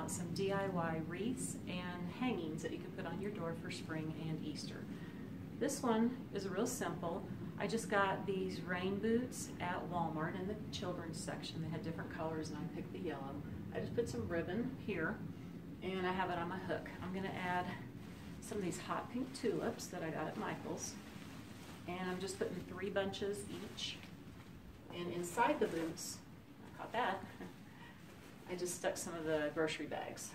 out some DIY wreaths and hangings that you can put on your door for spring and Easter. This one is real simple. I just got these rain boots at Walmart in the children's section. They had different colors and I picked the yellow. I just put some ribbon here and I have it on my hook. I'm going to add some of these hot pink tulips that I got at Michael's, and I'm just putting 3 bunches each. And inside the boots, I caught that, I just stuck some of the grocery bags.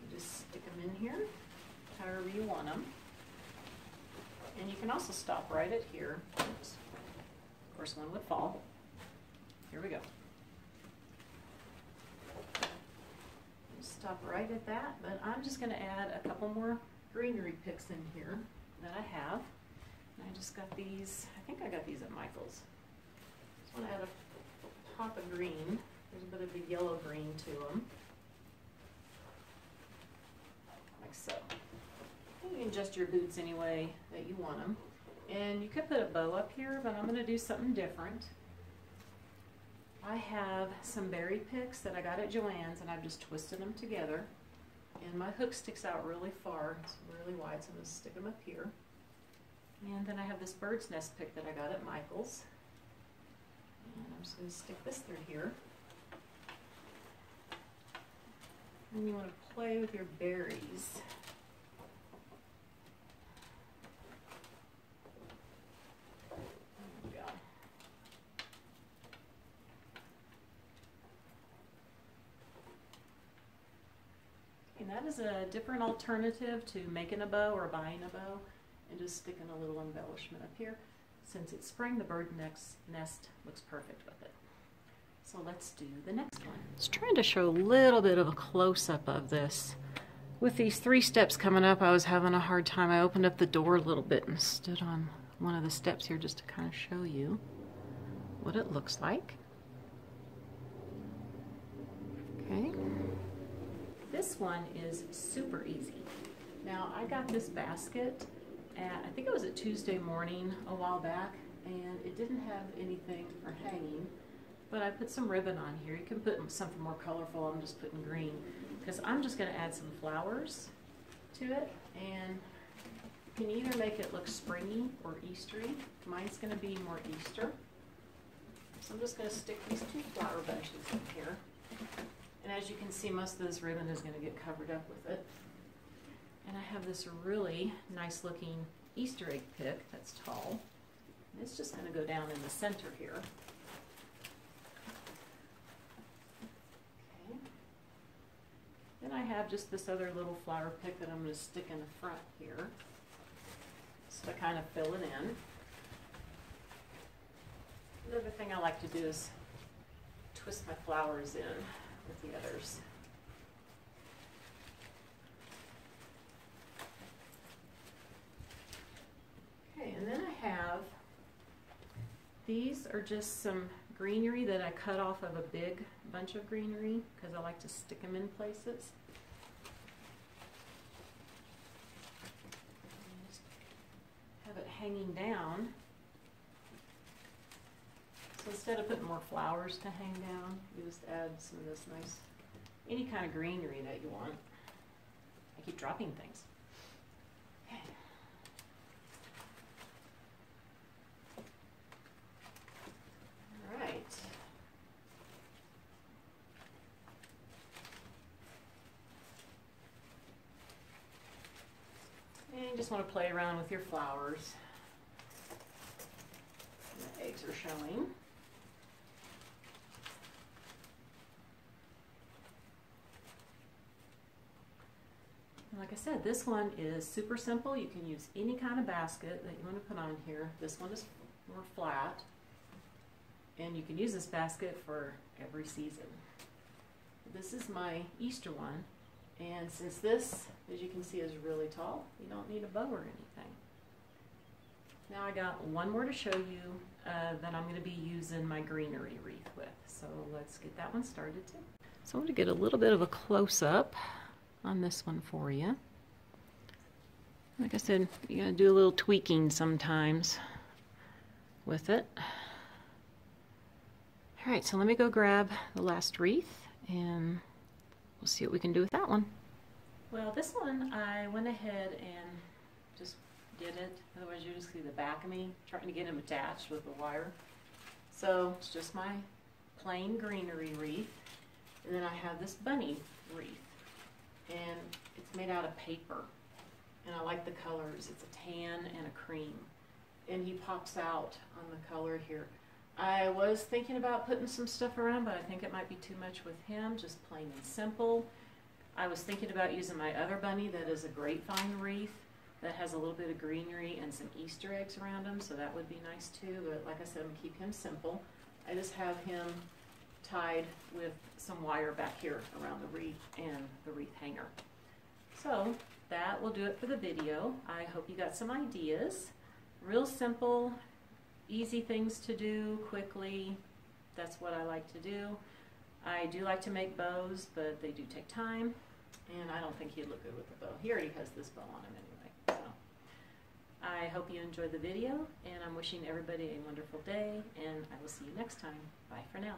You just stick them in here, however you want them. And you can also stop right at here. Oops. Of course, one would fall. Here we go. Stop right at that, but I'm just going to add a couple more greenery picks in here that I have. And I just got these, I think I got these at Michael's. Just want to add a pop of green. There's a bit of the yellow green to them. Like so. You can adjust your boots any way that you want them. And you could put a bow up here, but I'm going to do something different. I have some berry picks that I got at Joann's, and I've just twisted them together. And my hook sticks out really far. It's really wide, so I'm going to stick them up here. And then I have this bird's nest pick that I got at Michael's. And I'm just going to stick this through here. And you want to play with your berries. And that is a different alternative to making a bow or buying a bow and just sticking a little embellishment up here. Since it's spring, the bird nest looks perfect with it. So let's do the next one. I was trying to show a little bit of a close-up of this. With these 3 steps coming up, I was having a hard time. I opened up the door a little bit and stood on one of the steps here just to kind of show you what it looks like. Okay. This one is super easy. Now, I got this basket at, I think it was at Tuesday morning a while back, and it didn't have anything for hanging, but I put some ribbon on here. You can put something more colorful. I'm just putting green because I'm just going to add some flowers to it, and you can either make it look springy or Eastery. Mine's going to be more Easter. So I'm just going to stick these 2 flower bunches in here. And as you can see, most of this ribbon is going to get covered up with it. And I have this really nice looking Easter egg pick that's tall. And it's just going to go down in the center here. Okay. Then I have just this other little flower pick that I'm going to stick in the front here, just to kind of fill it in. Another thing I like to do is twist my flowers in with the others. Okay, and then I have, these are just some greenery that I cut off of a big bunch of greenery because I like to stick them in places. Just have it hanging down. So instead of putting more flowers to hang down, you just add some of this nice, any kind of greenery that you want. I keep dropping things. Okay. All right. And you just want to play around with your flowers. The eggs are showing. Like I said, this one is super simple. You can use any kind of basket that you want to put on here. This one is more flat, and you can use this basket for every season. This is my Easter one, and since this, as you can see, is really tall, you don't need a bow or anything. Now I got one more to show you that I'm going to be using my greenery wreath with. So let's get that one started too. So I'm going to get a little bit of a close-up on this one for you. Like I said, you gotta do a little tweaking sometimes with it. All right, so let me go grab the last wreath and we'll see what we can do with that one. Well, this one I went ahead and just did it. Otherwise you just see the back of me trying to get him attached with the wire. So it's just my plain greenery wreath. And then I have this bunny wreath. And it's made out of paper. And I like the colors. It's a tan and a cream. And he pops out on the color here. I was thinking about putting some stuff around, but I think it might be too much with him, just plain and simple. I was thinking about using my other bunny that is a grapevine wreath that has a little bit of greenery and some Easter eggs around him, so that would be nice too. But like I said, I'm going to keep him simple. I just have him tied with some wire back here around the wreath and the wreath hanger. So that will do it for the video. I hope you got some ideas. Real simple, easy things to do quickly. That's what I like to do. I do like to make bows, but they do take time, and I don't think he'd look good with the bow. He already has this bow on him anyway. So I hope you enjoyed the video, and I'm wishing everybody a wonderful day, and I will see you next time. Bye for now.